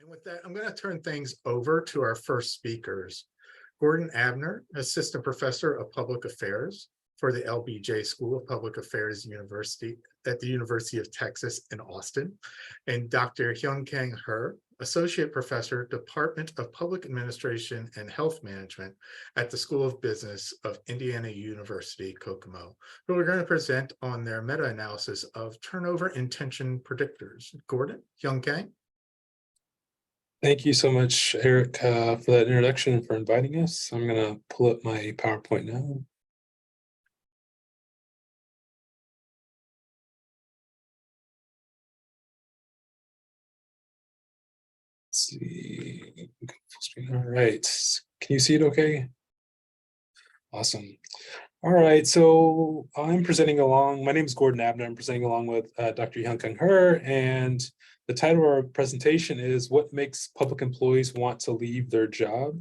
And with that, I'm going to turn things over to our first speakers. Gordon Abner, Assistant Professor of Public Affairs for the LBJ School of Public Affairs University at the University of Texas in Austin, and Dr. Hyunkang He, Associate Professor, Department of Public Administration and Health Management at the School of Business of Indiana University, Kokomo, who are going to present on their meta-analysis of turnover intention predictors. Gordon, Hyunkang. Thank you so much, Eric, for that introduction and for inviting us. I'm going to pull up my PowerPoint now. Let's see. All right. Can you see it okay? Awesome. All right. So I'm presenting along. My name is Gordon Abner. I'm presenting along with Dr. Hyunkang He, and the title of our presentation is What Makes Public Employees Want to Leave Their Job?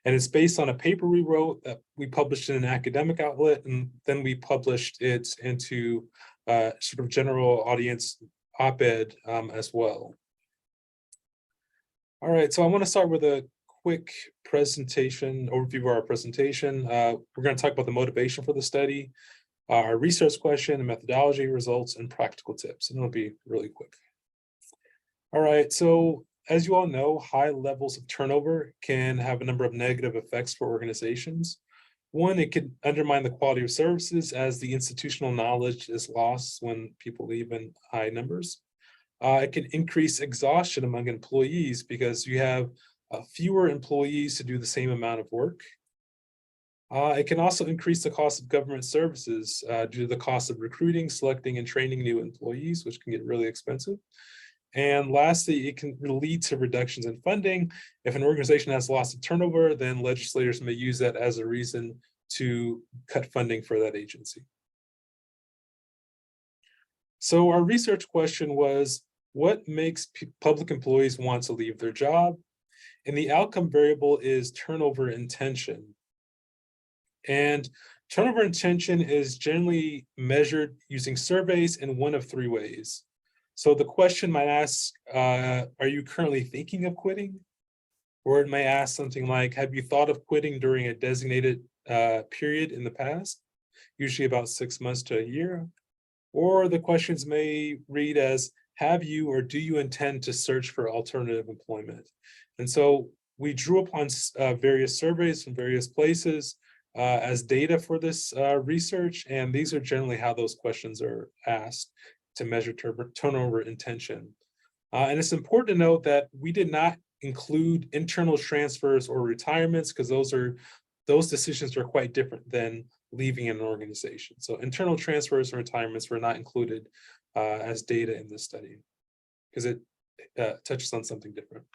And it's based on a paper we wrote that we published in an academic outlet, and then we published it into sort of general audience op-ed as well. All right, so I want to start with a quick presentation, overview of our presentation. We're going to talk about the motivation for the study, our research question, and methodology, results, and practical tips, and it'll be really quick. All right, so as you all know, high levels of turnover can have a number of negative effects for organizations. One, it could undermine the quality of services as the institutional knowledge is lost when people leave in high numbers. It can increase exhaustion among employees because you have fewer employees to do the same amount of work. It can also increase the cost of government services due to the cost of recruiting, selecting, and training new employees, which can get really expensive. And lastly, it can lead to reductions in funding. If an organization has lots of turnover, then legislators may use that as a reason to cut funding for that agency. So our research question was, what makes public employees want to leave their job? And the outcome variable is turnover intention. And turnover intention is generally measured using surveys in one of three ways. So the question might ask, are you currently thinking of quitting? Or it may ask something like, have you thought of quitting during a designated period in the past, usually about 6 months to a year? Or the questions may read as, have you or do you intend to search for alternative employment? And so we drew upon various surveys from various places as data for this research, and these are generally how those questions are asked to measure turnover intention. And it's important to note that we did not include internal transfers or retirements because those decisions are quite different than leaving an organization. So internal transfers and retirements were not included as data in this study because it touches on something different.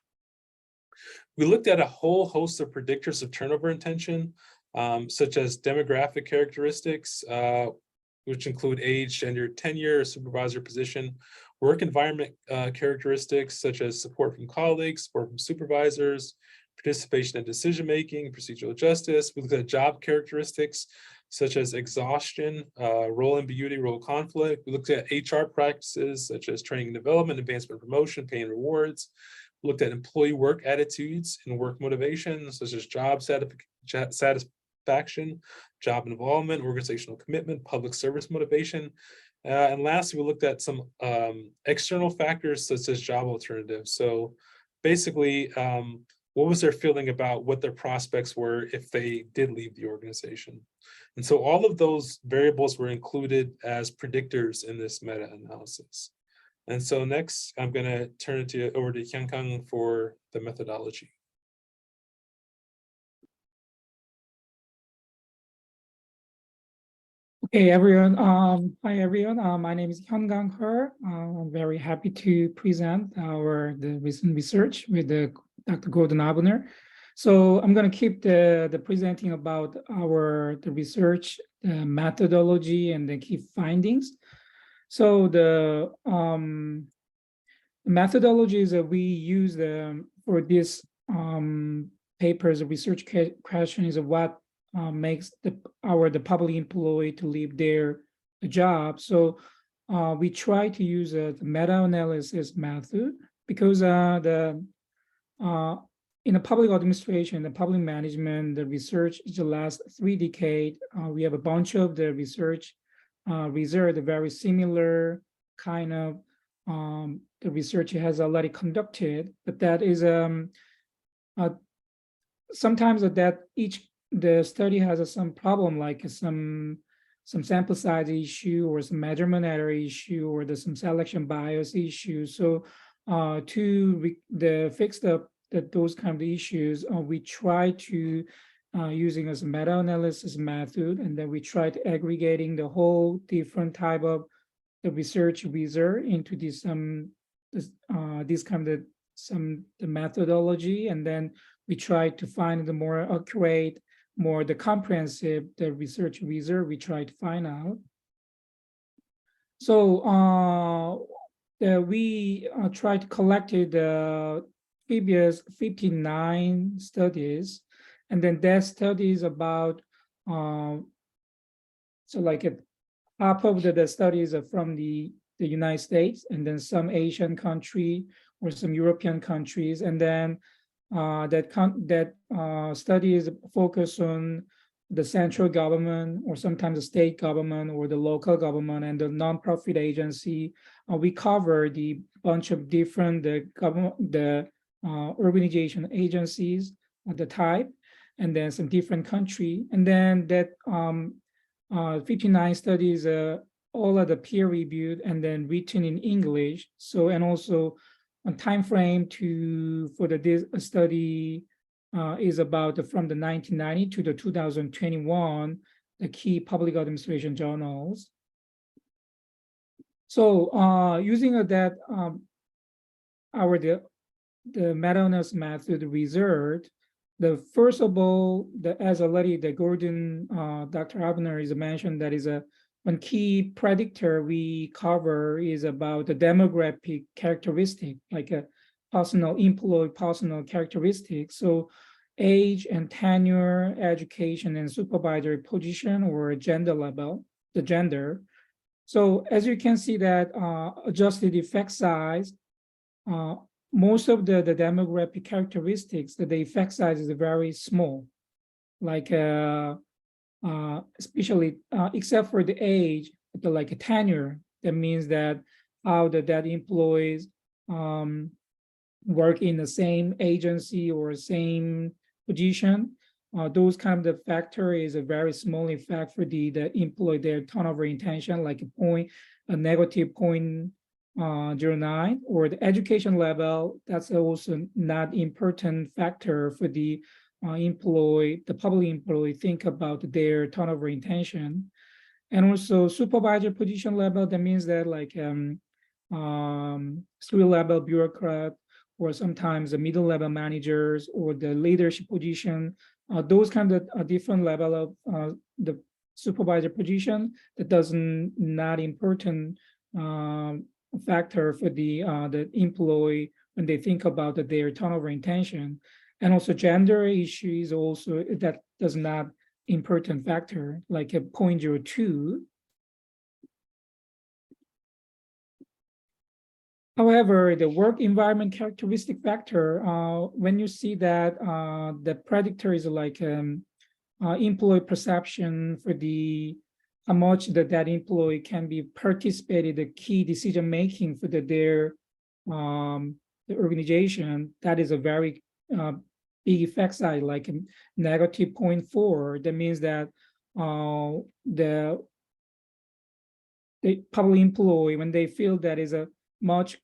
We looked at a whole host of predictors of turnover intention, such as demographic characteristics, which include age, gender, tenure, supervisor position, work environment characteristics such as support from colleagues, support from supervisors, participation in decision-making, procedural justice. We looked at job characteristics such as exhaustion, role ambiguity, role conflict. We looked at HR practices such as training and development, advancement, promotion, pay and rewards. We looked at employee work attitudes and work motivation, such as job satisfaction, job involvement, organizational commitment, public service motivation. And lastly, we looked at some external factors such as job alternatives. So basically, what was their feeling about what their prospects were if they did leave the organization? And so all of those variables were included as predictors in this meta-analysis. And so next, I'm going to turn it over to Hyunkang for the methodology. Okay, everyone. Hi, everyone. My name is Hyunkang He. I'm very happy to present the recent research with Dr. Gordon Abner. So I'm going to keep the presenting about the research, the methodology, and the key findings. So the methodologies that we use for this paper's research question is what makes the public employee to leave their job. So we try to use the meta-analysis method because in the public administration, the public management, the research is the last 3 decades. We have a bunch of the research result, very similar kind of the research has already conducted, but that is sometimes that the study has some problem, like some sample size issue or some measurement error issue or there's some selection bias issue. So to fix those kind of issues, we try to using as a meta-analysis method, and then we try to aggregating the whole different type of the research result into this kind of the methodology, and then we try to find the more accurate, more the comprehensive the research result we try to find out. So we tried to collect the previous 59 studies, and then that study is about so like half of the studies are from the United States, and then some Asian country or some European countries, and then that study is focused on the central government or sometimes the state government or the local government and the nonprofit agency. We cover the bunch of different organization agencies of the type, and then some different country, and then that 59 studies all of the peer reviewed and then written in English. So, and also a time frame for this study is about from the 1990 to the 2021, the key public administration journals. So using that the meta-analysis method result, the first of all, as already the Gordon, Dr. Abner is mentioned, that is one key predictor we cover is about the demographic characteristic, like a personal characteristics. So age and tenure, education and supervisory position or gender level, the gender. So as you can see that adjusted effect size, most of the demographic characteristics, the effect size is very small, like especially except for the age, like a tenure. That means that how that employees work in the same agency or same position. Those kind of factor is a very small effect for the employee, their turnover intention, like a negative 0.09, or the education level. That's also not important factor for the public employee think about their turnover intention. And also supervisor position level, that means that like 3-level bureaucrat or sometimes the middle level managers or the leadership position, those kind of different level of the supervisor position, that doesn't not important factor for the employee when they think about their turnover intention. And also gender issue is also, that does not important factor, like a 0.02. However, the work environment characteristic factor, when you see that the predictor is like employee perception for how much that employee can be participated the key decision making for their the organization, that is a very big effect size, like negative 0.4. That means that the public employee, when they feel that is a much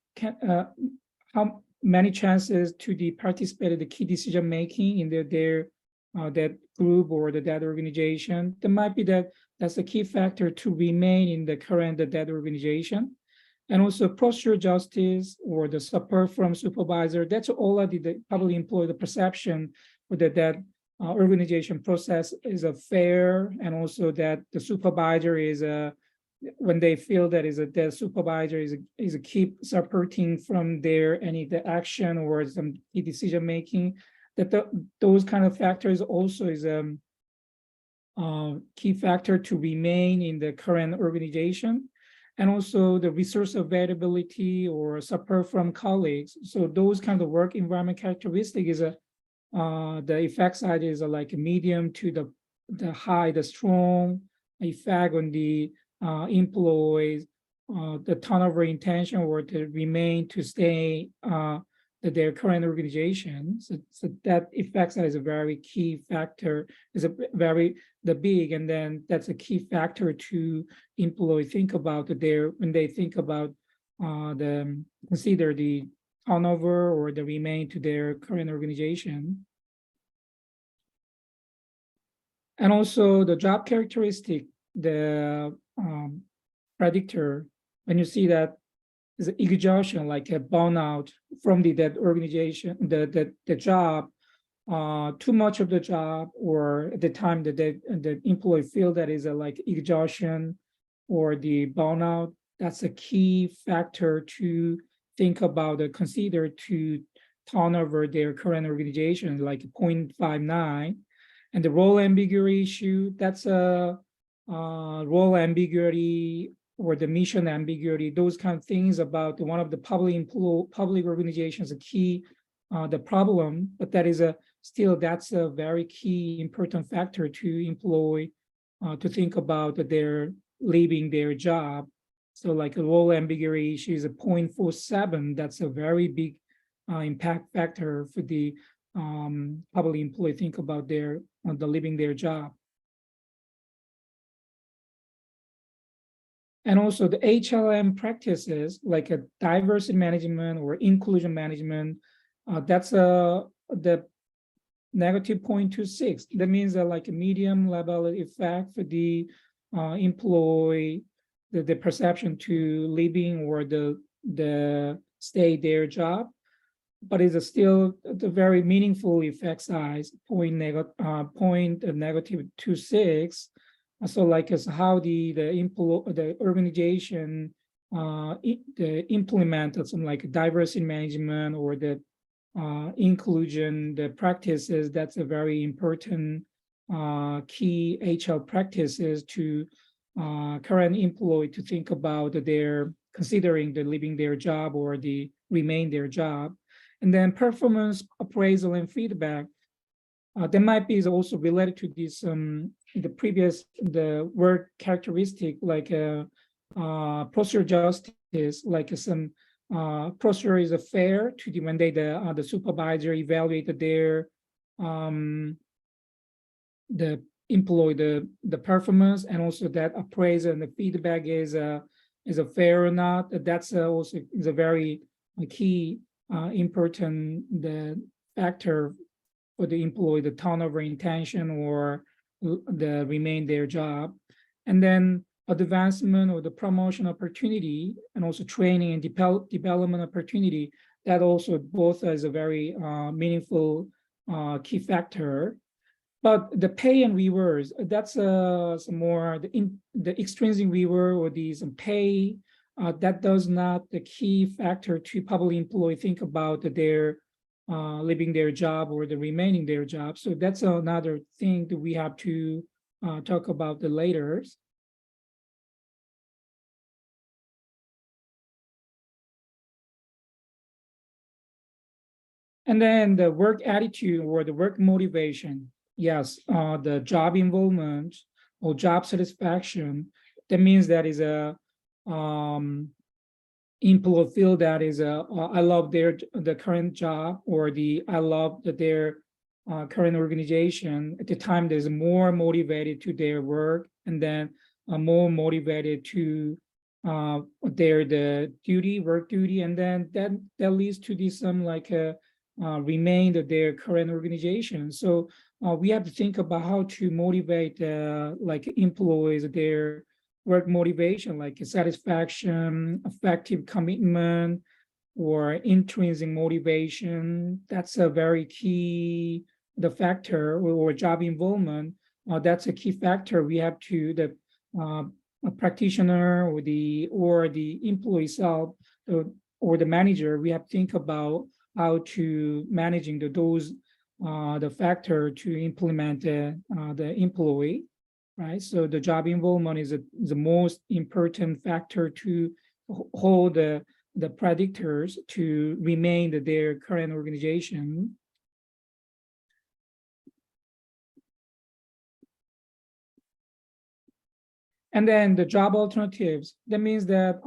how many chances to participate in the key decision making in their that group or that organization, there might be that's a key factor to remain in the current that organization. And also procedural justice or the support from supervisor, that's already the public employee, the perception for that organization process is a fair, and also that the supervisor is when they feel that the supervisor is a keep supporting from the action or some key decision making, that those kind of factors also is a key factor to remain in the current organization. and also the resource availability or support from colleagues. So those kind of work environment characteristic is the effect side is like a medium to the high, the strong effect on the employees, the turnover intention or to remain to stay their current organization. So that effect size is a very key factor, is a very big, and then that's a key factor to employee think about when they think about consider the turnover or the remain to their current organization. And also the job characteristic, the predictor, when you see that is exhaustion, like a burnout from that organization, the job, too much of the job, or at the time that the employee feel that is like exhaustion or the burnout, that's a key factor to think about or consider to turn over their current organization, like 0.59. And the role ambiguity issue, that's a role ambiguity or the mission ambiguity, those kind of things about one of the public organizations, a key, the problem, but that is that's a very key important factor to employ, to think about their leaving their job. So like a role ambiguity issue is a 0.47, that's a very big impact factor for the public employee think about the leaving their job. And also the HLM practices like a diversity management or inclusion management, that's the negative 0.26. That means that like a medium level effect for the employee, the perception to leaving or the stay their job, but it's still the very meaningful effect size, point negative 26. So like as how the organization implemented some like diversity management or the inclusion, the practices, that's a very important key HR practices to current employee to think about their considering the leaving their job or the remain their job. And then performance appraisal and feedback. That might be also related to this the work characteristic like procedure justice, like some procedure is fair to when the supervisor evaluated their the employee the performance, and also that appraisal and the feedback is a fair or not. That's also is a very key important the factor for the employee, the turnover intention or the remain their job. And then advancement or the promotion opportunity and also training and development opportunity, that also both is a very meaningful key factor. But the pay and rewards, that's some more the extrinsic reward or these pay, that does not the key factor to public employee think about their leaving their job or the remaining their job. So that's another thing that we have to talk about the later. And then the work attitude or the work motivation. Yes, the job involvement or job satisfaction. That means that is a employee feel that is I love the current job or I love their current organization. At the time, there's more motivated to their work, and then more motivated to the work duty, and then that leads to this some like remain their current organization. So we have to think about how to motivate like employees their work motivation, like satisfaction, effective commitment, or intrinsic motivation. That's a very key factor, or job involvement. That's a key factor. We have to a practitioner or the employee self or the manager. We have to think about how to managing the factor to implement the employee. right? So the job involvement is the most important factor to hold the predictors to remain at their current organization. And then the job alternatives, that means that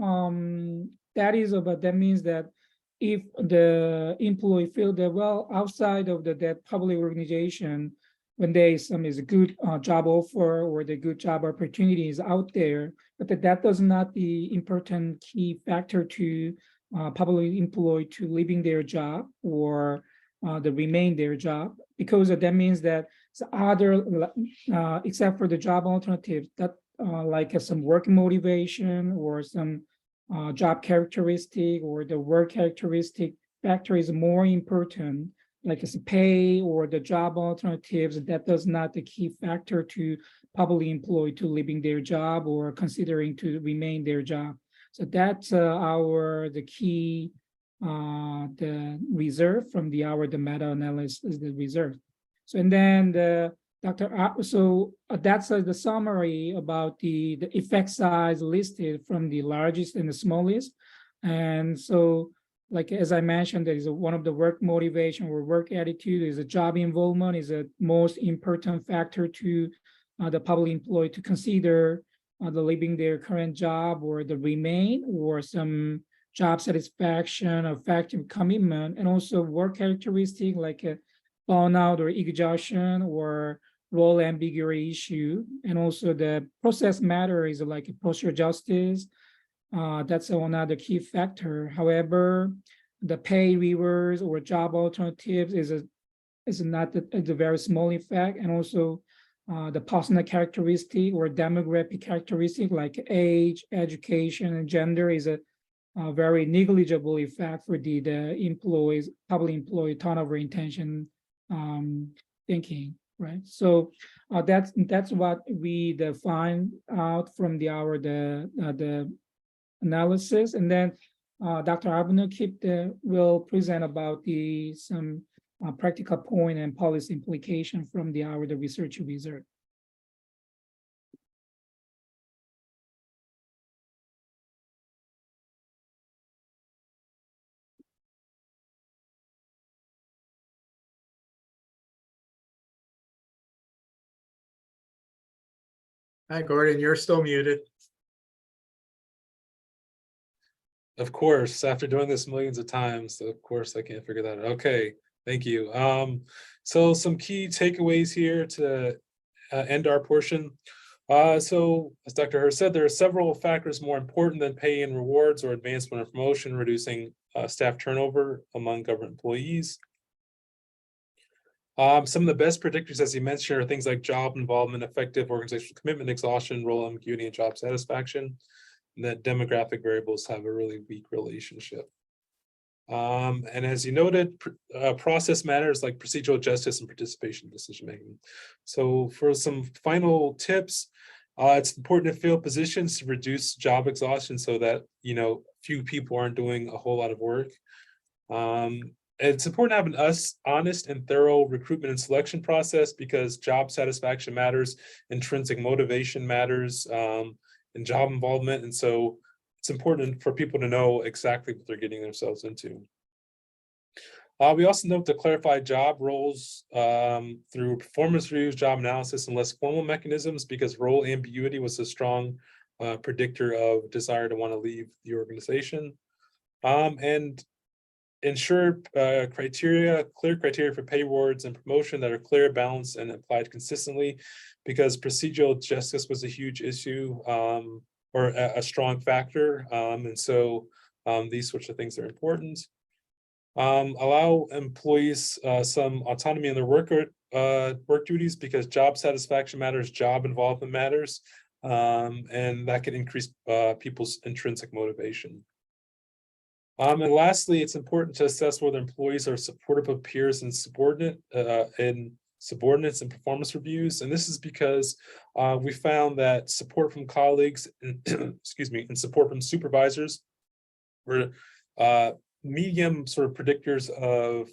that means that if the employee feel that, well, outside of that public organization, when there is a good job offer or the good job opportunities out there, but that does not the important key factor to public employee to leaving their job or the remain their job, because that means that other except for the job alternatives that like some work motivation or some job characteristic or the work characteristic factor is more important, like it's pay or the job alternatives, that does not the key factor to publicly employed to leaving their job or considering to remain their job. So that's the key, the reserve from the meta-analysis is the reserve. So, and then the that's the summary about the effect size listed from the largest and the smallest. And so, like as I mentioned, there is one of the work motivation or work attitude is a job involvement is a most important factor to the public employee to consider the leaving their current job or the remain or some job satisfaction, effective commitment, and also work characteristic like a burnout or exhaustion or role ambiguity issue. And also the process matter is like a procedural justice. That's another key factor. However, the pay rewards or job alternatives is not a very small effect. And also the personal characteristic or demographic characteristic like age, education, and gender is a very negligible effect for the employees, public employee turnover intention thinking, right? So that's what we find out from the analysis. And then Dr. Abner will present about some practical point and policy implication from the research result. Hi, Gordon, you're still muted. Of course, after doing this millions of times, of course I can't figure that out. Okay, thank you. So some key takeaways here to end our portion. So as Dr. Hurst said, there are several factors more important than pay and rewards or advancement or promotion, reducing staff turnover among government employees. Some of the best predictors, as you mentioned, are things like job involvement, effective organizational commitment, exhaustion, role ambiguity, and job satisfaction. And that demographic variables have a really weak relationship. And as you noted, process matters like procedural justice and participation in decision making. So for some final tips, it's important to fill positions to reduce job exhaustion so that few people aren't doing a whole lot of work. It's important to have an honest and thorough recruitment and selection process because job satisfaction matters, intrinsic motivation matters, and job involvement. And so it's important for people to know exactly what they're getting themselves into. We also note to clarify job roles through performance reviews, job analysis, and less formal mechanisms because role ambiguity was a strong predictor of desire to want to leave the organization. And ensure clear criteria for pay awards and promotion that are clear, balanced, and applied consistently because procedural justice was a huge issue or a strong factor. And so these sorts of things are important. Allow employees some autonomy in their work duties because job satisfaction matters, job involvement matters, and that can increase people's intrinsic motivation. And lastly, it's important to assess whether employees are supportive of peers and subordinates and performance reviews. And this is because we found that support from colleagues and and support from supervisors were medium sort of predictors of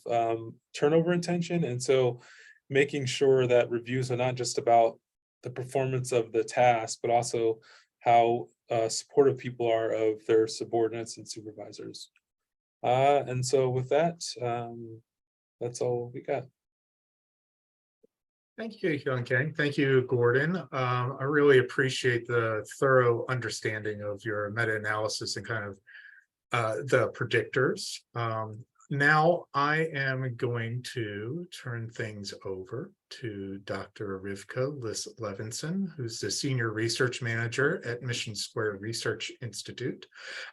turnover intention. And so making sure that reviews are not just about the performance of the task, but also how supportive people are of their subordinates and supervisors. And so with that, that's all we got. Thank you, Hyunkang. Thank you, Gordon. I really appreciate the thorough understanding of your meta-analysis and kind of the predictors. Now I am going to turn things over to Dr. Rivka Liss-Levinson, who's the Senior Research Manager at MissionSquare Research Institute.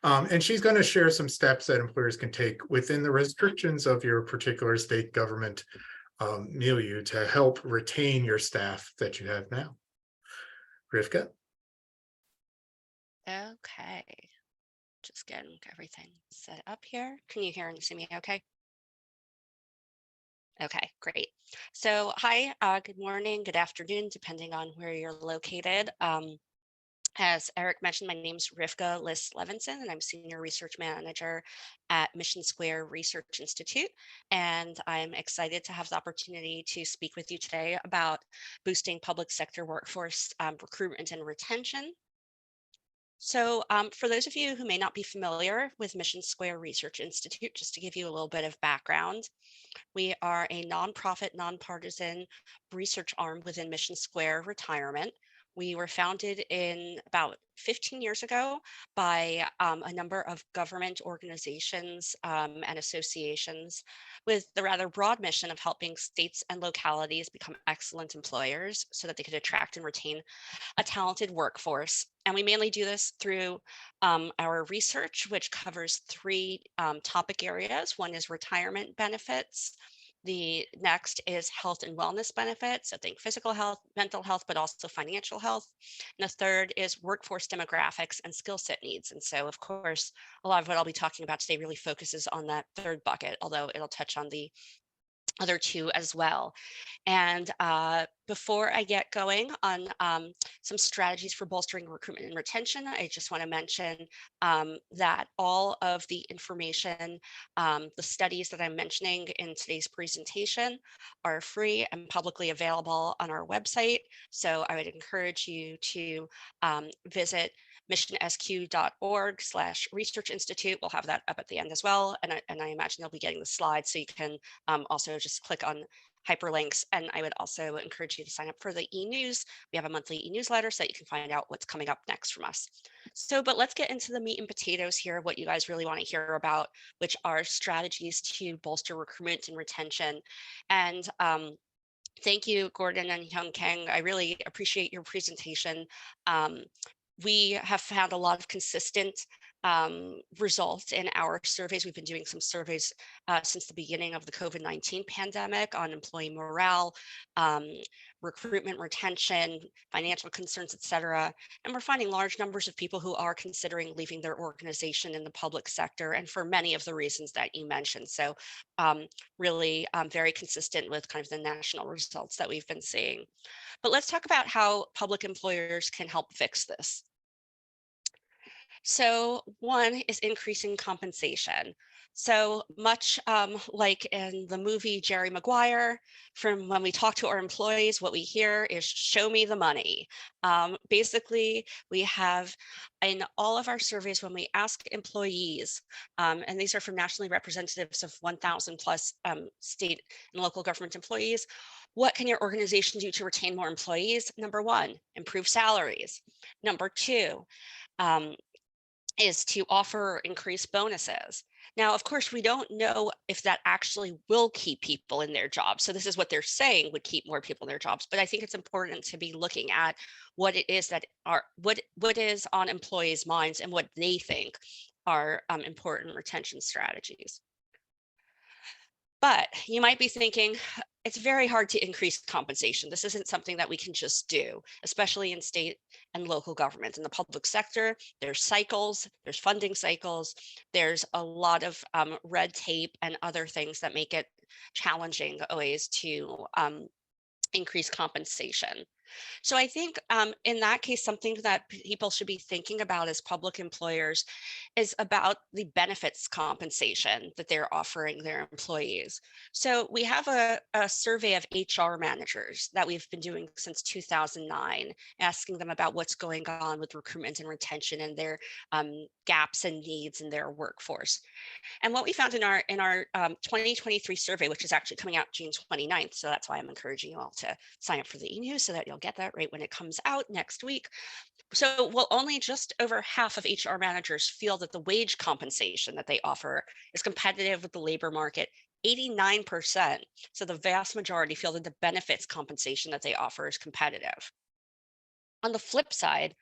And she's going to share some steps that employers can take within the restrictions of your particular state government milieu to help retain your staff that you have now. Rivka? Okay. Just getting everything set up here. Can you hear and see me okay? Okay, great. So hi, good morning, good afternoon, depending on where you're located. As Eric mentioned, my name is Rivka Liss-Levinson, and I'm Senior Research Manager at MissionSquare Research Institute. And I'm excited to have the opportunity to speak with you today about boosting public sector workforce recruitment and retention. So for those of you who may not be familiar with MissionSquare Research Institute, just to give you a little bit of background, we are a nonprofit, nonpartisan research arm within MissionSquare Retirement. We were founded in about 15 years ago by a number of government organizations and associations with the rather broad mission of helping states and localities become excellent employers so that they could attract and retain a talented workforce. And we mainly do this through our research, which covers three topic areas. One is retirement benefits. The next is health and wellness benefits. So think physical health, mental health, but also financial health. And the third is workforce demographics and skill set needs. And so, of course, a lot of what I'll be talking about today really focuses on that third bucket, although it'll touch on the other two as well. And before I get going on some strategies for bolstering recruitment and retention, I just want to mention that all of the information, the studies that I'm mentioning in today's presentation are free and publicly available on our website. So I would encourage you to visit missionsq.org/research institute. We'll have that up at the end as well. And I imagine you'll be getting the slides, so you can also just click on hyperlinks. And I would also encourage you to sign up for the e-news. We have a monthly e-newsletter so that you can find out what's coming up next from us. So, but let's get into the meat and potatoes here, what you guys really want to hear about, which are strategies to bolster recruitment and retention. And thank you, Gordon and Hyunkang. I really appreciate your presentation. We have found a lot of consistent results in our surveys. We've been doing some surveys since the beginning of the COVID-19 pandemic on employee morale, recruitment, retention, financial concerns, et cetera. And we're finding large numbers of people who are considering leaving their organization in the public sector, and for many of the reasons that you mentioned. So really very consistent with kind of the national results that we've been seeing. But let's talk about how public employers can help fix this. So one is increasing compensation. So much like in the movie Jerry Maguire, from when we talk to our employees, what we hear is show me the money. Basically, we have in all of our surveys, when we ask employees, and these are from nationally representatives of 1,000 plus state and local government employees, what can your organization do to retain more employees? Number one, improve salaries. Number two, is to offer increased bonuses. Now, of course, we don't know if that actually will keep people in their jobs. So this is what they're saying would keep more people in their jobs. But I think it's important to be looking at what it is that are what is on employees' minds and what they think are important retention strategies. But you might be thinking, it's very hard to increase compensation. This isn't something that we can just do, especially in state and local government. In the public sector, there's cycles, there's funding cycles, there's a lot of red tape and other things that make it challenging always to increase compensation. So I think in that case, something that people should be thinking about as public employers is about the benefits compensation that they're offering their employees. So we have a survey of HR managers that we've been doing since 2009, asking them about what's going on with recruitment and retention and their gaps and needs in their workforce. And what we found in our 2023 survey, which is actually coming out June 29th, so that's why I'm encouraging you all to sign up for the e-news so that you'll get that right when it comes out next week. So, well, only just over half of HR managers feel that the wage compensation that they offer is competitive with the labor market. 89%, so the vast majority feel that the benefits compensation that they offer is competitive. On the flip side,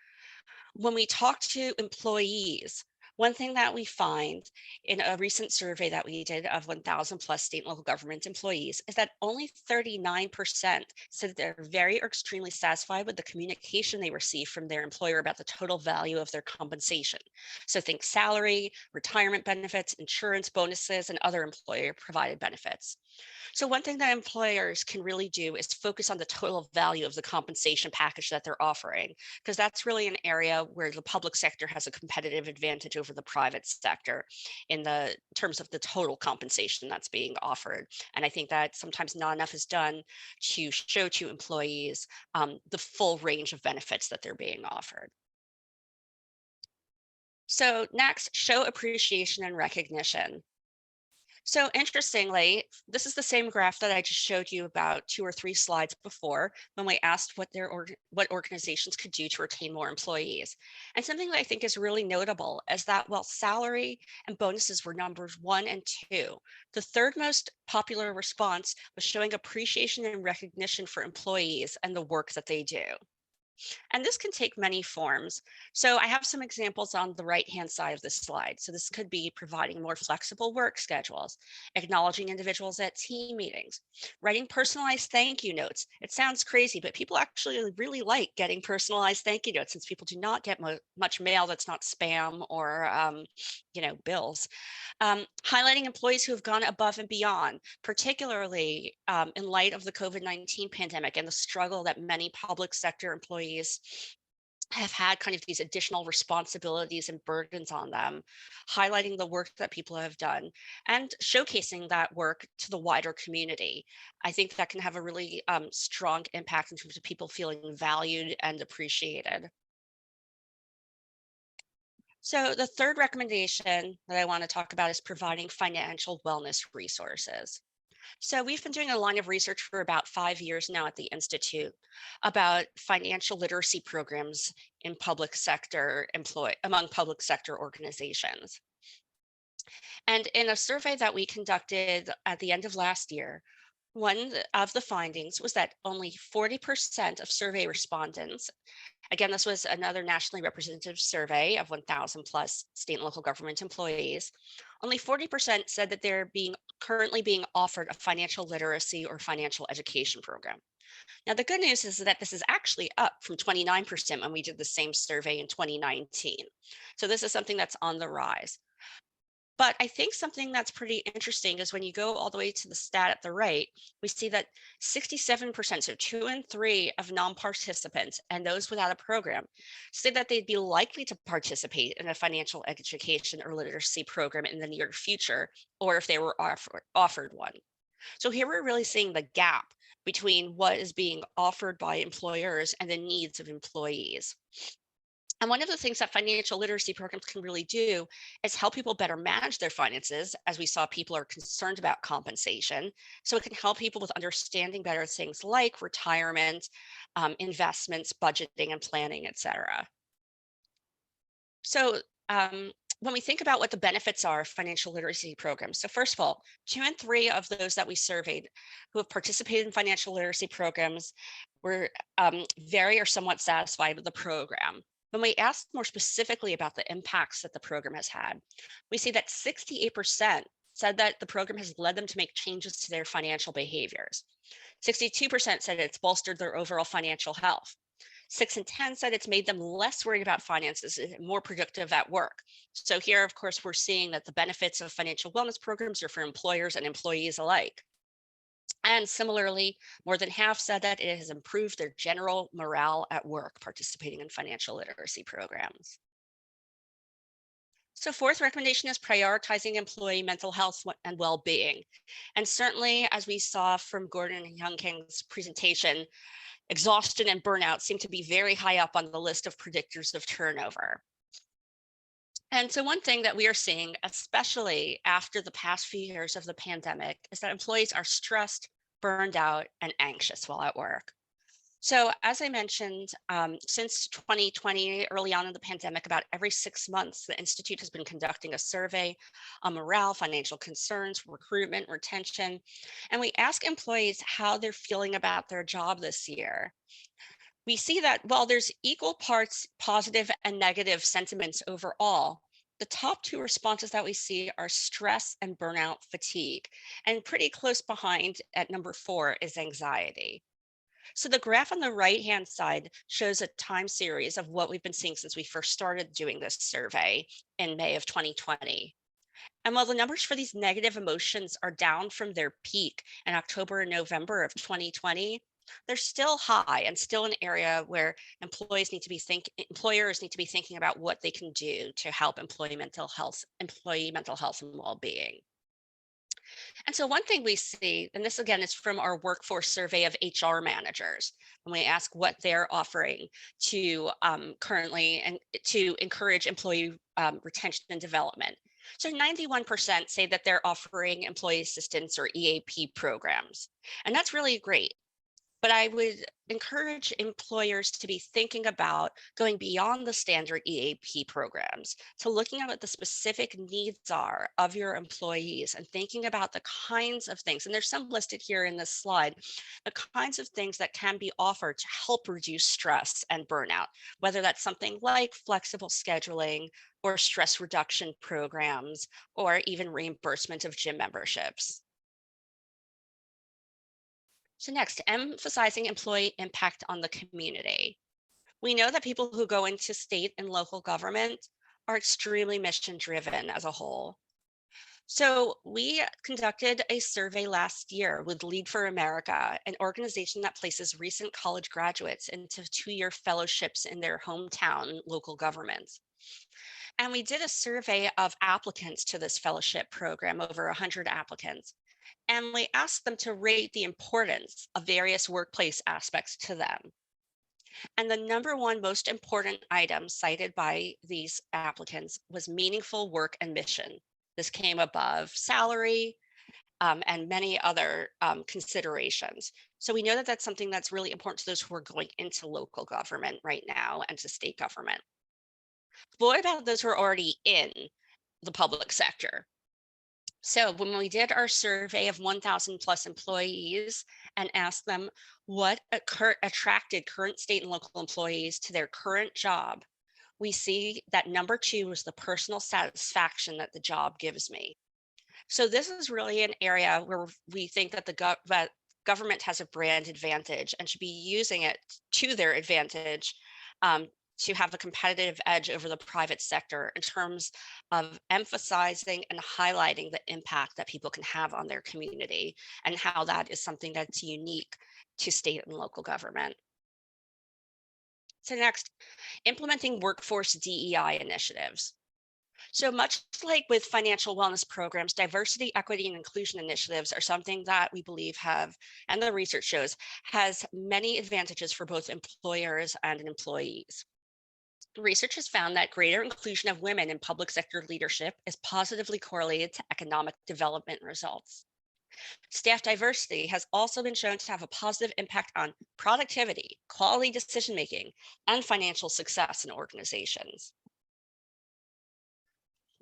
when we talk to employees, one thing that we find in a recent survey that we did of 1,000 plus state and local government employees is that only 39% said that they're very or extremely satisfied with the communication they receive from their employer about the total value of their compensation. So think salary, retirement benefits, insurance, bonuses, and other employer provided benefits. So one thing that employers can really do is focus on the total value of the compensation package that they're offering, because that's really an area where the public sector has a competitive advantage over the private sector in the terms of the total compensation that's being offered. And I think that sometimes not enough is done to show to employees the full range of benefits that they're being offered. So next, show appreciation and recognition. So interestingly, this is the same graph that I just showed you about 2 or 3 slides before when we asked what what organizations could do to retain more employees. And something that I think is really notable is that while salary and bonuses were numbers 1 and 2, the third most popular response was showing appreciation and recognition for employees and the work that they do. And this can take many forms. So I have some examples on the right-hand side of this slide. So this could be providing more flexible work schedules, acknowledging individuals at team meetings, writing personalized thank you notes. It sounds crazy, but people actually really like getting personalized thank you notes since people do not get much mail that's not spam or bills. Highlighting employees who have gone above and beyond, particularly in light of the COVID-19 pandemic and the struggle that many public sector employees have had kind of these additional responsibilities and burdens on them, highlighting the work that people have done and showcasing that work to the wider community. I think that can have a really strong impact in terms of people feeling valued and appreciated. So the third recommendation that I want to talk about is providing financial wellness resources. So we've been doing a line of research for about 5 years now at the Institute about financial literacy programs in public sector among public sector organizations. And in a survey that we conducted at the end of last year, one of the findings was that only 40% of survey respondents, again, this was another nationally representative survey of 1,000 plus state and local government employees. Only 40% said that they're currently being offered a financial literacy or financial education program. Now, the good news is that this is actually up from 29% when we did the same survey in 2019. So this is something that's on the rise. But I think something that's pretty interesting is when you go all the way to the stat at the right, we see that 67%, so 2 in 3 of non-participants and those without a program, say that they'd be likely to participate in a financial education or literacy program in the near future, or if they were offered one. So here we're really seeing the gap between what is being offered by employers and the needs of employees. And one of the things that financial literacy programs can really do is help people better manage their finances, as we saw people are concerned about compensation. So it can help people with understanding better things like retirement, investments, budgeting and planning, et cetera. So when we think about what the benefits are of financial literacy programs, so first of all, 2 in 3 of those that we surveyed who have participated in financial literacy programs were very or somewhat satisfied with the program. When we asked more specifically about the impacts that the program has had, we see that 68% said that the program has led them to make changes to their financial behaviors. 62% said it's bolstered their overall financial health. 6 in 10 said it's made them less worried about finances and more productive at work. So here, of course, we're seeing that the benefits of financial wellness programs are for employers and employees alike. And similarly, more than half said that it has improved their general morale at work participating in financial literacy programs. So fourth recommendation is prioritizing employee mental health and well-being. And certainly, as we saw from Gordon and Hyunkang's presentation, exhaustion and burnout seem to be very high up on the list of predictors of turnover. And so one thing that we are seeing, especially after the past few years of the pandemic, is that employees are stressed, burned out, and anxious while at work. So as I mentioned, since 2020, early on in the pandemic, about every 6 months, the Institute has been conducting a survey on morale, financial concerns, recruitment, retention, and we ask employees how they're feeling about their job this year. We see that while there's equal parts positive and negative sentiments overall, the top two responses that we see are stress and burnout fatigue, and pretty close behind at number 4 is anxiety. So the graph on the right-hand side shows a time series of what we've been seeing since we first started doing this survey in May of 2020. And while the numbers for these negative emotions are down from their peak in October and November of 2020, they're still high and still an area where employers need to be thinking about what they can do to help employee mental health and well-being. And so one thing we see, and this again is from our workforce survey of HR managers, when we ask what they're offering to currently and to encourage employee retention and development. So 91% say that they're offering employee assistance or EAP programs. And that's really great. But I would encourage employers to be thinking about going beyond the standard EAP programs to looking at what the specific needs are of your employees and thinking about the kinds of things, and there's some listed here in this slide, the kinds of things that can be offered to help reduce stress and burnout, whether that's something like flexible scheduling or stress reduction programs, or even reimbursement of gym memberships. So next, emphasizing employee impact on the community. We know that people who go into state and local government are extremely mission driven as a whole. So we conducted a survey last year with Lead for America, an organization that places recent college graduates into 2-year fellowships in their hometown local governments. And we did a survey of applicants to this fellowship program, over 100 applicants. And we asked them to rate the importance of various workplace aspects to them. And the number one most important item cited by these applicants was meaningful work and mission. This came above salary and many other considerations. So we know that that's something that's really important to those who are going into local government right now and to state government. But what about those who are already in the public sector? So when we did our survey of 1,000 plus employees and asked them what attracted current state and local employees to their current job, we see that number 2 was the personal satisfaction that the job gives me. So this is really an area where we think that the government has a brand advantage and should be using it to their advantage to have a competitive edge over the private sector in terms of emphasizing and highlighting the impact that people can have on their community and how that is something that's unique to state and local government. So next, implementing workforce DEI initiatives. So much like with financial wellness programs, diversity, equity, and inclusion initiatives are something that we believe have, and the research shows, has many advantages for both employers and employees. Research has found that greater inclusion of women in public sector leadership is positively correlated to economic development results. Staff diversity has also been shown to have a positive impact on productivity, quality decision-making, and financial success in organizations.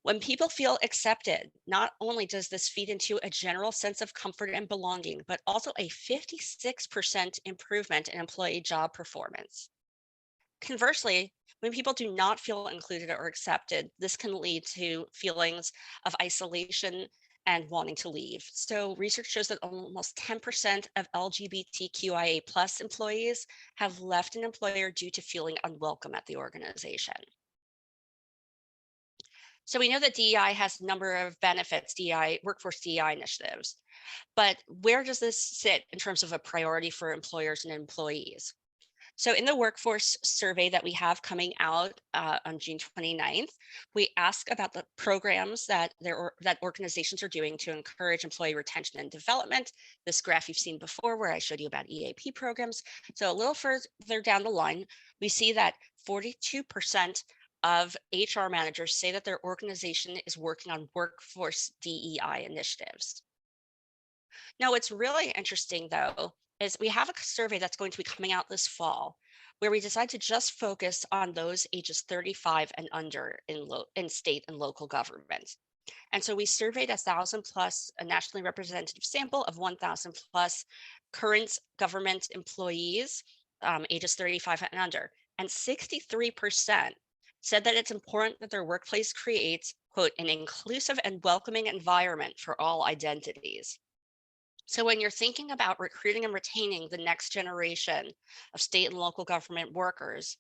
When people feel accepted, not only does this feed into a general sense of comfort and belonging, but also a 56% improvement in employee job performance. Conversely, when people do not feel included or accepted, this can lead to feelings of isolation and wanting to leave. So research shows that almost 10% of LGBTQIA+ employees have left an employer due to feeling unwelcome at the organization. So we know that DEI has a number of benefits, workforce DEI initiatives, but where does this sit in terms of a priority for employers and employees? So in the workforce survey that we have coming out on June 29th, we ask about the programs that that organizations are doing to encourage employee retention and development. This graph you've seen before where I showed you about EAP programs. So a little further down the line, we see that 42% of HR managers say that their organization is working on workforce DEI initiatives. Now, what's really interesting though, is we have a survey that's going to be coming out this fall where we decide to just focus on those ages 35 and under in state and local government. And so we surveyed 1,000 plus, a nationally representative sample of 1,000 plus current government employees, ages 35 and under. And 63% said that it's important that their workplace creates, quote, an inclusive and welcoming environment for all identities. So when you're thinking about recruiting and retaining the next generation of state and local government workers,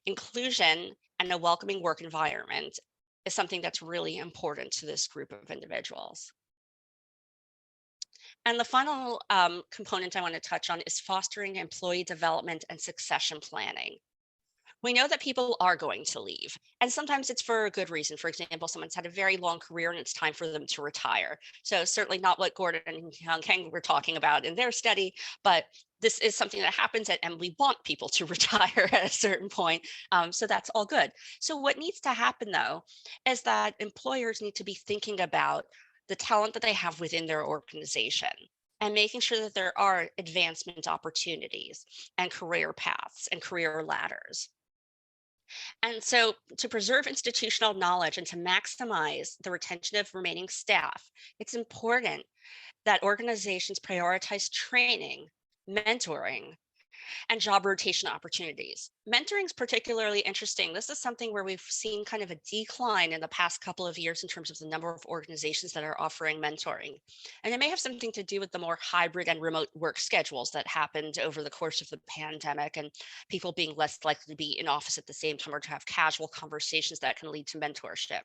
inclusion and a welcoming work environment is something that's really important to this group of individuals. And the final component I want to touch on is fostering employee development and succession planning. We know that people are going to leave, and sometimes it's for a good reason. For example, someone's had a very long career and it's time for them to retire. So certainly not what Gordon and Hyunkang were talking about in their study, but this is something that happens and we want people to retire at a certain point. So that's all good. So what needs to happen though, is that employers need to be thinking about the talent that they have within their organization and making sure that there are advancement opportunities and career paths and career ladders. And so to preserve institutional knowledge and to maximize the retention of remaining staff, it's important that organizations prioritize training, mentoring, and job rotation opportunities. Mentoring is particularly interesting. This is something where we've seen kind of a decline in the past couple of years in terms of the number of organizations that are offering mentoring. And it may have something to do with the more hybrid and remote work schedules that happened over the course of the pandemic and people being less likely to be in office at the same time or to have casual conversations that can lead to mentorship.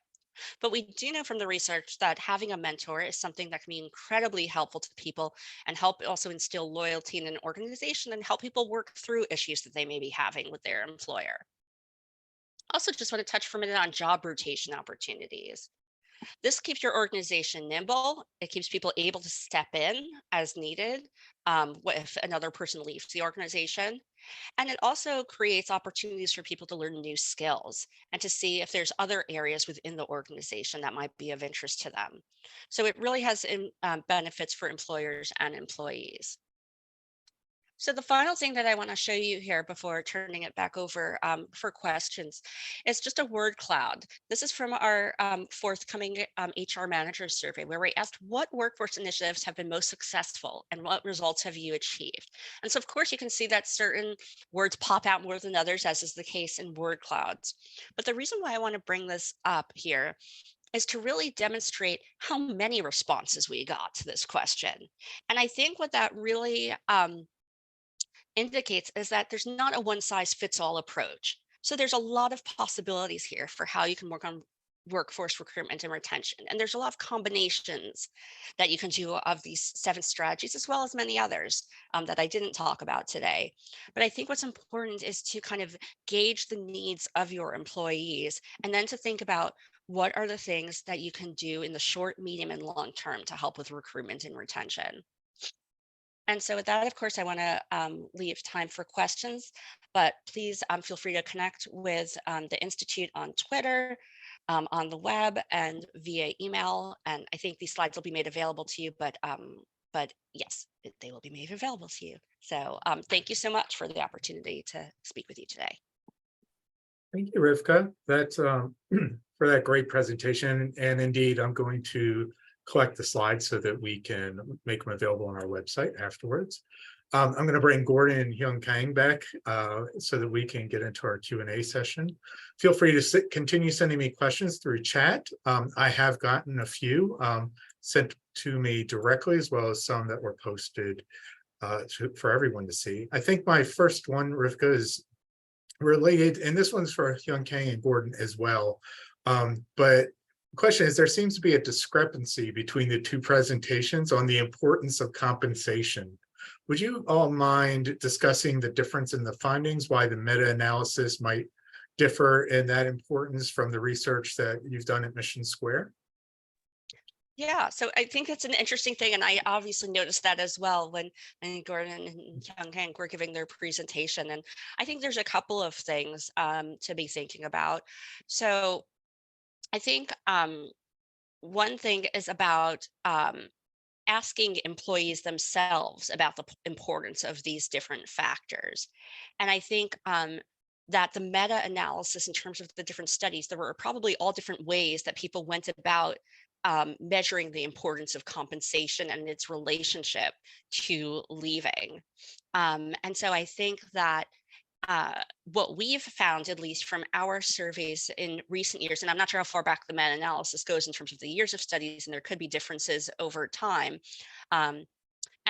But we do know from the research that having a mentor is something that can be incredibly helpful to people and help also instill loyalty in an organization and help people work through issues that they may be having with their employer. Also, just want to touch for a minute on job rotation opportunities. This keeps your organization nimble. It keeps people able to step in as needed if another person leaves the organization. And it also creates opportunities for people to learn new skills and to see if there's other areas within the organization that might be of interest to them. So it really has benefits for employers and employees. So the final thing that I want to show you here before turning it back over for questions is just a word cloud. This is from our forthcoming HR manager survey where we asked what workforce initiatives have been most successful and what results have you achieved? And so of course you can see that certain words pop out more than others, as is the case in word clouds. But the reason why I want to bring this up here is to really demonstrate how many responses we got to this question. And I think what that really indicates is that there's not a one size fits all approach. So there's a lot of possibilities here for how you can work on workforce recruitment and retention. And there's a lot of combinations that you can do of these 7 strategies, as well as many others that I didn't talk about today. But I think what's important is to kind of gauge the needs of your employees and then to think about what are the things that you can do in the short, medium, and long term to help with recruitment and retention. And so with that, of course, I want to leave time for questions, but please feel free to connect with the Institute on Twitter, on the web, and via email. And I think these slides will be made available to you, but yes, they will be made available to you. So thank you so much for the opportunity to speak with you today. Thank you, Rivka. That's for that great presentation. And indeed, I'm going to collect the slides so that we can make them available on our website afterwards. I'm going to bring Gordon and Hyunkang back so that we can get into our Q&A session. Feel free to continue sending me questions through chat. I have gotten a few sent to me directly, as well as some that were posted for everyone to see. I think my first one, Rivka, is related, and this one's for Hyunkang and Gordon as well. But the question is, there seems to be a discrepancy between the two presentations on the importance of compensation. Would you all mind discussing the difference in the findings, why the meta-analysis might differ in that importance from the research that you've done at MissionSquare? Yeah, so I think it's an interesting thing, and I obviously noticed that as well when Gordon and Hyunkang were giving their presentation. And I think there's a couple of things to be thinking about. So I think one thing is about asking employees themselves about the importance of these different factors. And I think that the meta-analysis in terms of the different studies, there were probably all different ways that people went about measuring the importance of compensation and its relationship to leaving. And so I think that what we've found, at least from our surveys in recent years, and I'm not sure how far back the meta-analysis goes in terms of the years of studies, and there could be differences over time. And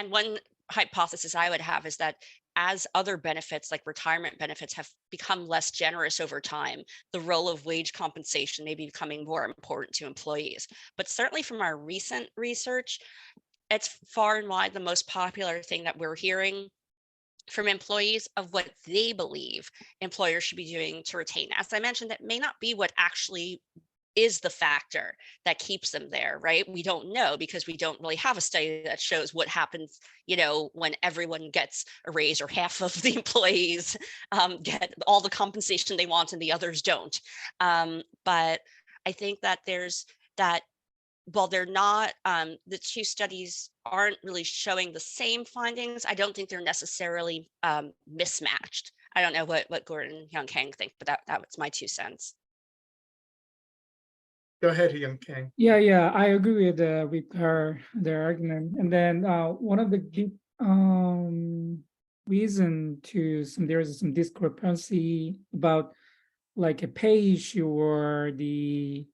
one hypothesis I would have is that as other benefits like retirement benefits have become less generous over time, the role of wage compensation may be becoming more important to employees. But certainly from our recent research, it's far and wide the most popular thing that we're hearing from employees of what they believe employers should be doing to retain. As I mentioned, that may not be what actually is the factor that keeps them there, right? We don't know because we don't really have a study that shows what happens, when everyone gets a raise or half of the employees get all the compensation they want and the others don't. But I think that there's that while they're not, the two studies aren't really showing the same findings, I don't think they're necessarily mismatched. I don't know what Gordon and Hyunkang think, but that was my 2 cents. Go ahead, Hyunkang. Yeah, I agree with their argument. And then one of the big reason there is some discrepancy about like a pay issue or the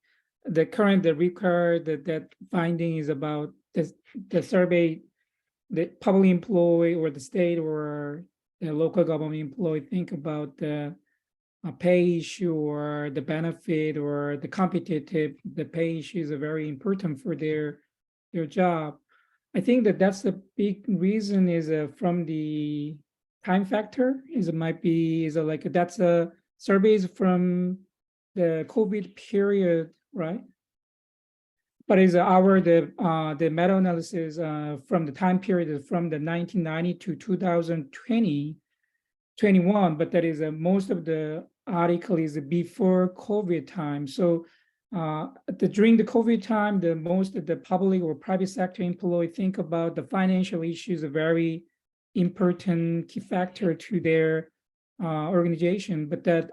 record that finding is about the survey, the public employee or the state or the local government employee think about the pay issue or the benefit or the pay issues are very important for their job. I think that's the big reason is from the time factor that's a surveys from the COVID period, right? But is the meta-analysis from the time period from the 1990 to 2021, but that is most of the article is before COVID time. So during the COVID time, the most of the public or private sector employee think about the financial issues, a very important key factor to their organization. But that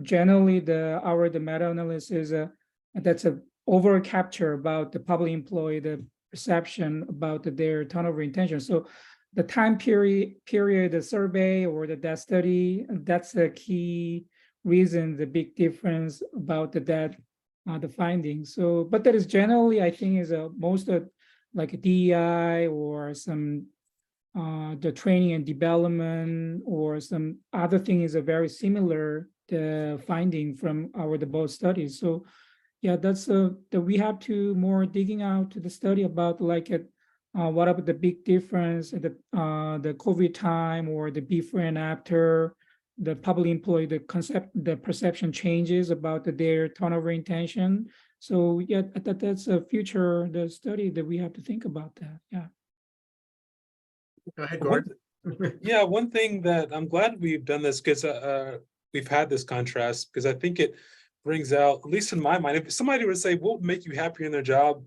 generally the meta-analysis that's a over capture about the public employee, the perception about their turnover intention. So the time period, the survey or that study, that's a key reason, the big difference about the findings. So, but that is generally, I think, is most of like a DEI or some the training and development or some other thing is a very similar the finding from the both studies. So yeah, that's that we have to more digging out to the study about like what about the big difference at the COVID time or the before and after the public employee, the perception changes about their turnover intention. So yeah, that's a future the study that we have to think about that. Yeah. Go ahead, Gordon. Yeah, one thing that I'm glad we've done this because we've had this contrast because I think it brings out, at least in my mind, if somebody would say, what would make you happier in their job?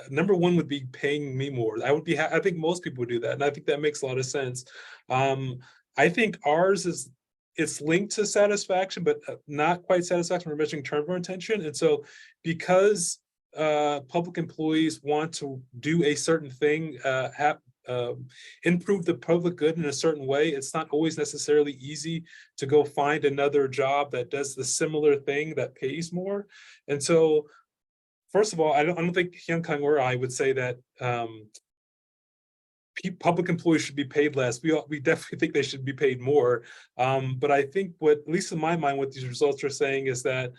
Number one would be paying me more. I think most people would do that. And I think that makes a lot of sense. I think ours it's linked to satisfaction, but not quite satisfaction. We're measuring turnover intention. And so because public employees want to do a certain thing, improve the public good in a certain way, it's not always necessarily easy to go find another job that does the similar thing that pays more. And so first of all, I don't think Hyunkang or I would say that public employees should be paid less. We definitely think they should be paid more. But I think at least in my mind, what these results are saying is that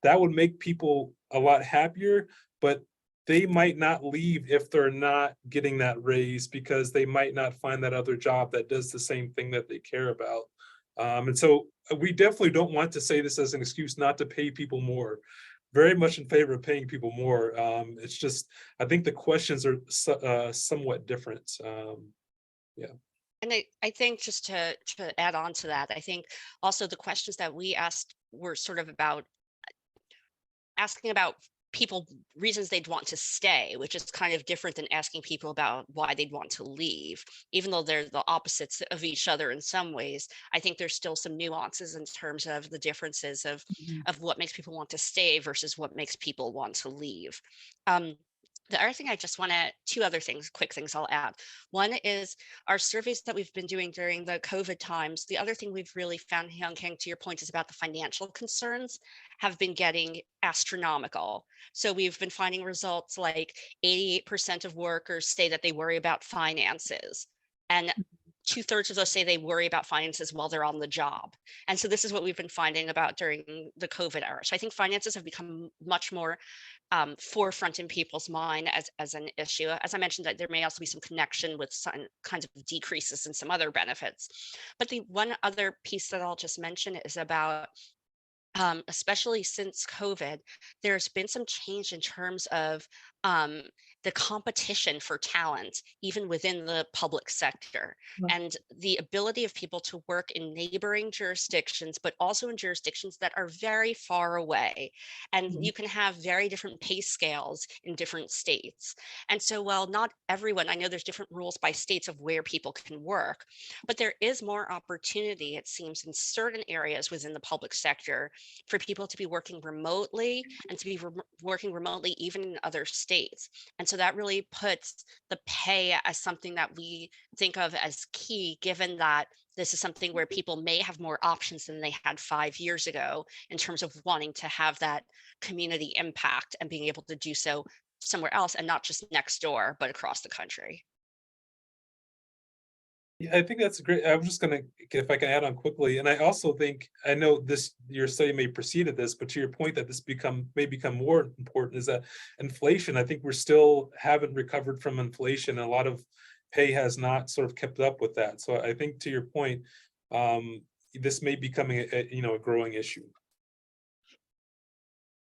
that would make people a lot happier, but they might not leave if they're not getting that raise because they might not find that other job that does the same thing that they care about. And so we definitely don't want to say this as an excuse not to pay people more. Very much in favor of paying people more. It's just, I think the questions are somewhat different. Yeah. And I think just to add on to that, I think also the questions that we asked were sort of about asking about people reasons they'd want to stay, which is kind of different than asking people about why they'd want to leave. Even though they're the opposites of each other in some ways, I think there's still some nuances in terms of the differences of what makes people want to stay versus what makes people want to leave. The other thing I just want to, two other things, quick things I'll add. One is our surveys that we've been doing during the COVID times. The other thing we've really found, Hyunkang, to your point, is about the financial concerns have been getting astronomical. So we've been finding results like 88% of workers say that they worry about finances. And 2/3 of those say they worry about finances while they're on the job. And so this is what we've been finding about during the COVID era. So I think finances have become much more forefront in people's mind as an issue. As I mentioned, that there may also be some connection with some kinds of decreases in some other benefits. But the one other piece that I'll just mention is about especially since COVID, there's been some change in terms of the competition for talent, even within the public sector, and the ability of people to work in neighboring jurisdictions, but also in jurisdictions that are very far away. And you can have very different pay scales in different states. And so while not everyone, I know there's different rules by states of where people can work, but there is more opportunity, it seems, in certain areas within the public sector for people to be working remotely and to be working remotely even in other states. And so that really puts the pay as something that we think of as key, given that this is something where people may have more options than they had 5 years ago in terms of wanting to have that community impact and being able to do so somewhere else and not just next door, but across the country. Yeah, I think that's great. I was just gonna, if I can add on quickly, and I also think, I know this, your study may preceded this, but to your point that this may become more important is that inflation, I think we're still haven't recovered from inflation. A lot of pay has not sort of kept up with that. So I think to your point, this may be becoming a growing issue.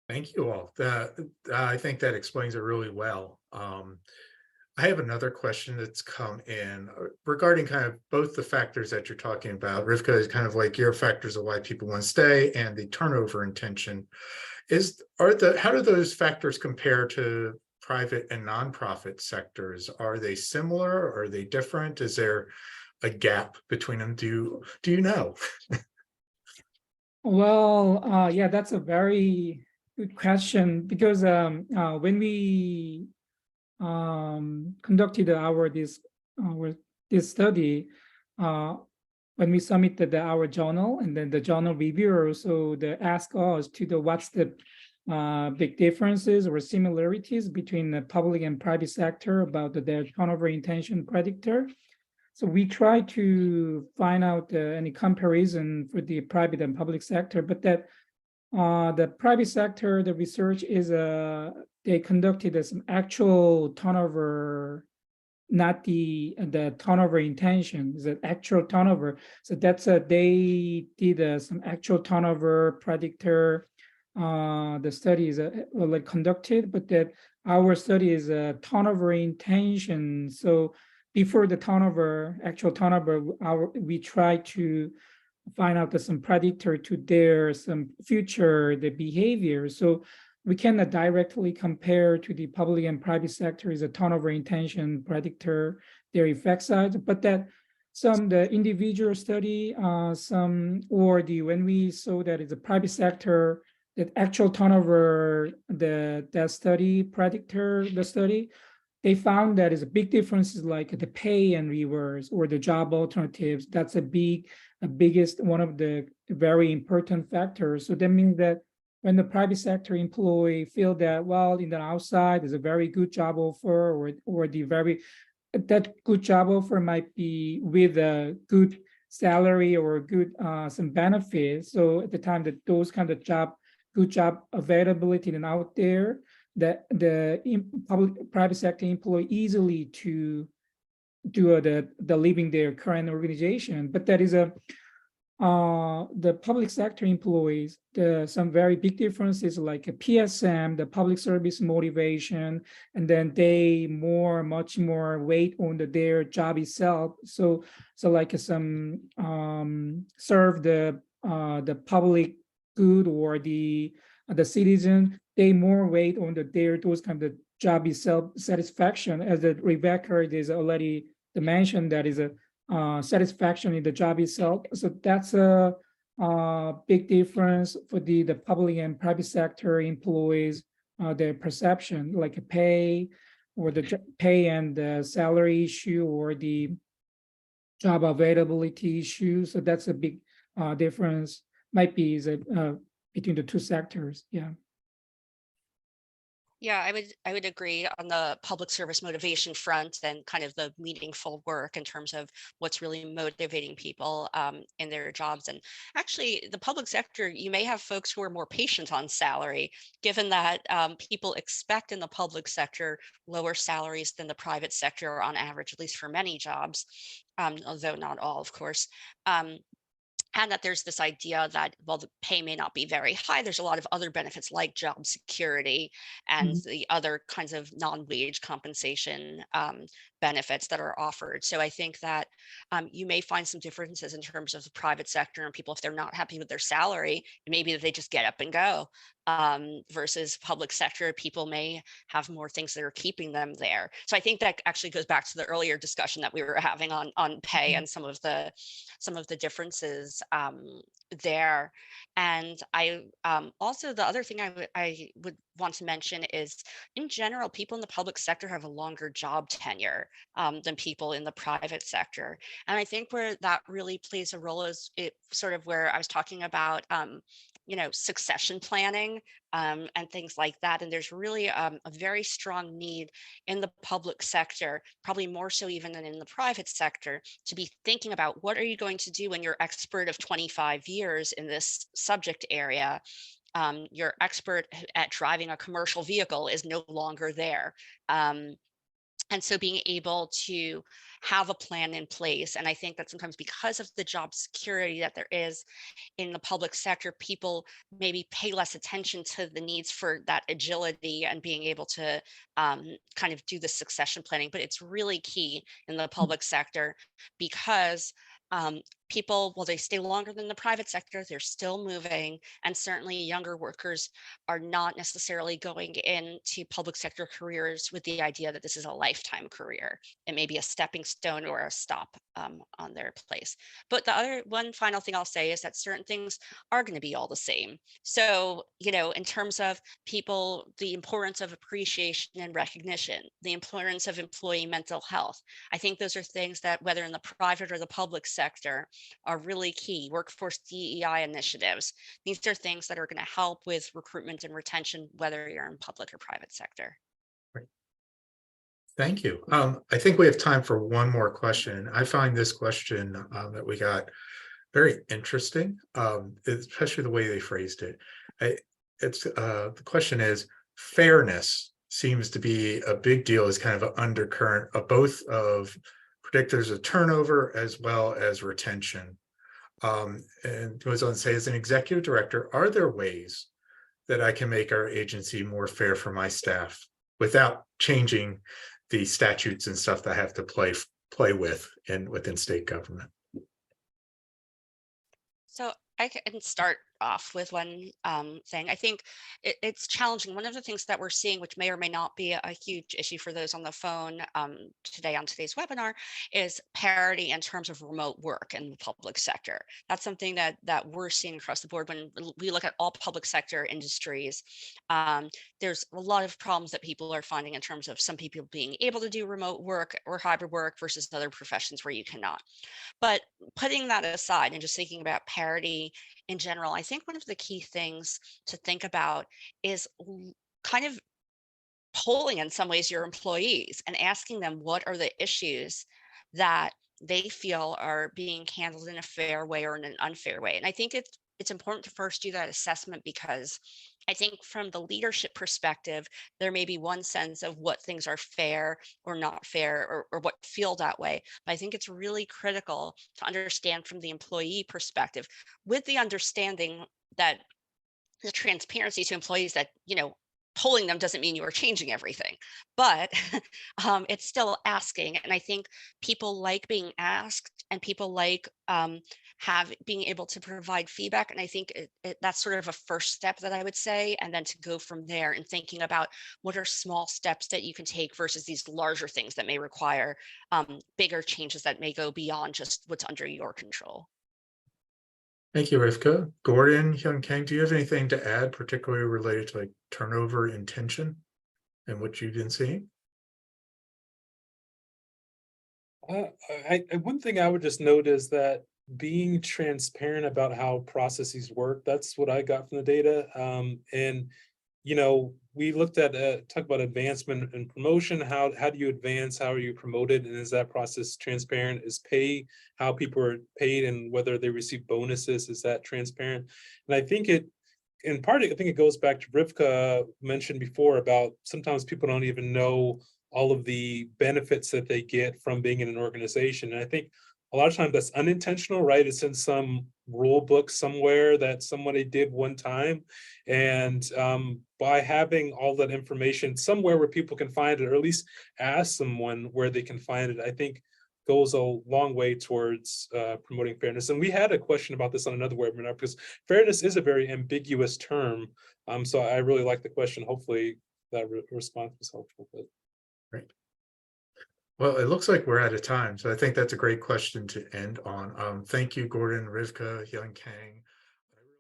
Thank you all. I think that explains it really well. I have another question that's come in regarding kind of both the factors that you're talking about. Rivka, is kind of like your factors of why people want to stay and the turnover intention. How do those factors compare to private and nonprofit sectors? Are they similar? Are they different? Is there a gap between them? Do you know? Well, yeah, that's a very good question, because when we conducted this study, when we submitted our journal, and then the journal reviewer, so they asked us to what's the big differences or similarities between the public and private sector about their turnover intention predictor. So we try to find out any comparison for the private and public sector, but that the private sector, the research is they conducted some actual turnover, not the turnover intention, is an actual turnover. So that's they did some actual turnover predictor. The study is like conducted, but that our study is a turnover intention. So before the turnover, actual turnover, we try to find out some predictor to their some future the behavior. So we cannot directly compare to the public and private sector is a turnover intention predictor, their effect size, but that the individual study, when we saw that it's a private sector, that actual turnover, that study predictor, the study, they found that is a big difference is like the pay and rewards or the job alternatives. That's a biggest one of the very important factors. So that means that when the private sector employee feel that, well, in the outside is a very good job offer, or that good job offer might be with a good salary or good some benefits. So at the time that those kind of job good job availability and out there, that the private sector employee easily to do the leaving their current organization. But that is the public sector employees, some very big differences like a PSM, the public service motivation, and then they much more weight on their job itself. So like some serve the public good or the citizen, they more weight on their those kind of job itself satisfaction, as the Rebecca is already mentioned, that is a satisfaction in the job itself. So that's a big difference for the public and private sector employees, their perception, like a pay or the pay and the salary issue or the job availability issue. So that's a big difference, might be between the two sectors. Yeah. Yeah, I would agree on the public service motivation front and kind of the meaningful work in terms of what's really motivating people in their jobs. And actually, the public sector, you may have folks who are more patient on salary, given that people expect in the public sector lower salaries than the private sector on average, at least for many jobs, although not all, of course. And that there's this idea that, well, the pay may not be very high, there's a lot of other benefits like job security and the other kinds of non-wage compensation benefits that are offered. So I think that you may find some differences in terms of the private sector, and people, if they're not happy with their salary, it may be that they just get up and go, versus public sector, people may have more things that are keeping them there. So I think that actually goes back to the earlier discussion that we were having on pay and some of the differences there. And I also, the other thing I would want to mention is, in general, people in the public sector have a longer job tenure than people in the private sector. And I think where that really plays a role is it sort of where I was talking about succession planning and things like that. And there's really a very strong need in the public sector, probably more so even than in the private sector, to be thinking about what are you going to do when you're expert of 25 years in this subject area. Your expert at driving a commercial vehicle is no longer there. And so being able to have a plan in place. And I think that sometimes because of the job security that there is in the public sector, people maybe pay less attention to the needs for that agility and being able to kind of do the succession planning. But it's really key in the public sector because people, well, they stay longer than the private sector, they're still moving. And certainly younger workers are not necessarily going into public sector careers with the idea that this is a lifetime career. It may be a stepping stone or a stop on their place. But the other one final thing I'll say is that certain things are going to be all the same. So, in terms of people, the importance of appreciation and recognition, the importance of employee mental health, I think those are things that, whether in the private or the public sector, are really key. Workforce DEI initiatives. These are things that are going to help with recruitment and retention, whether you're in public or private sector. Great. Thank you. I think we have time for one more question. I find this question that we got very interesting, especially the way they phrased it. The question is, fairness seems to be a big deal, as kind of an undercurrent of both of predictors of turnover as well as retention. And goes on to say, as an executive director, are there ways that I can make our agency more fair for my staff without changing the statutes and stuff that I have to play with within state government? So I can start off with one thing. I think it's challenging. One of the things that we're seeing, which may or may not be a huge issue for those on the phone today on today's webinar, is parity in terms of remote work in the public sector. That's something that we're seeing across the board. When we look at all public sector industries, there's a lot of problems that people are finding in terms of some people being able to do remote work or hybrid work versus other professions where you cannot. But putting that aside and just thinking about parity in general, I think one of the key things to think about is kind of polling in some ways your employees and asking them what are the issues that they feel are being handled in a fair way or in an unfair way. And I think it's important to first do that assessment, because I think from the leadership perspective, there may be one sense of what things are fair or not fair, or what feel that way. But I think it's really critical to understand from the employee perspective, with the understanding that the transparency to employees that, polling them doesn't mean you are changing everything, but it's still asking. And I think people like being asked, and people like being able to provide feedback. And I think that's sort of a first step that I would say, and then to go from there and thinking about what are small steps that you can take versus these larger things that may require bigger changes that may go beyond just what's under your control. Thank you, Rivka. Gordon, Hyunkang, do you have anything to add, particularly related to like turnover intention and what you've been seeing? One thing I would just note is that being transparent about how processes work, that's what I got from the data. And we looked at talk about advancement and promotion. How do you advance? How are you promoted? And is that process transparent? Is pay, how people are paid, and whether they receive bonuses, is that transparent? And I think in part, I think it goes back to Rivka mentioned before about sometimes people don't even know all of the benefits that they get from being in an organization. And I think a lot of times that's unintentional, right? It's in some rule book somewhere that somebody did one time. And by having all that information somewhere where people can find it, or at least ask someone where they can find it, I think goes a long way towards promoting fairness. And we had a question about this on another webinar, because fairness is a very ambiguous term. So I really like the question. Hopefully that response was helpful. But. Great. Well, it looks like we're out of time, so I think that's a great question to end on. Thank you, Gordon, Rivka, Hyunkang,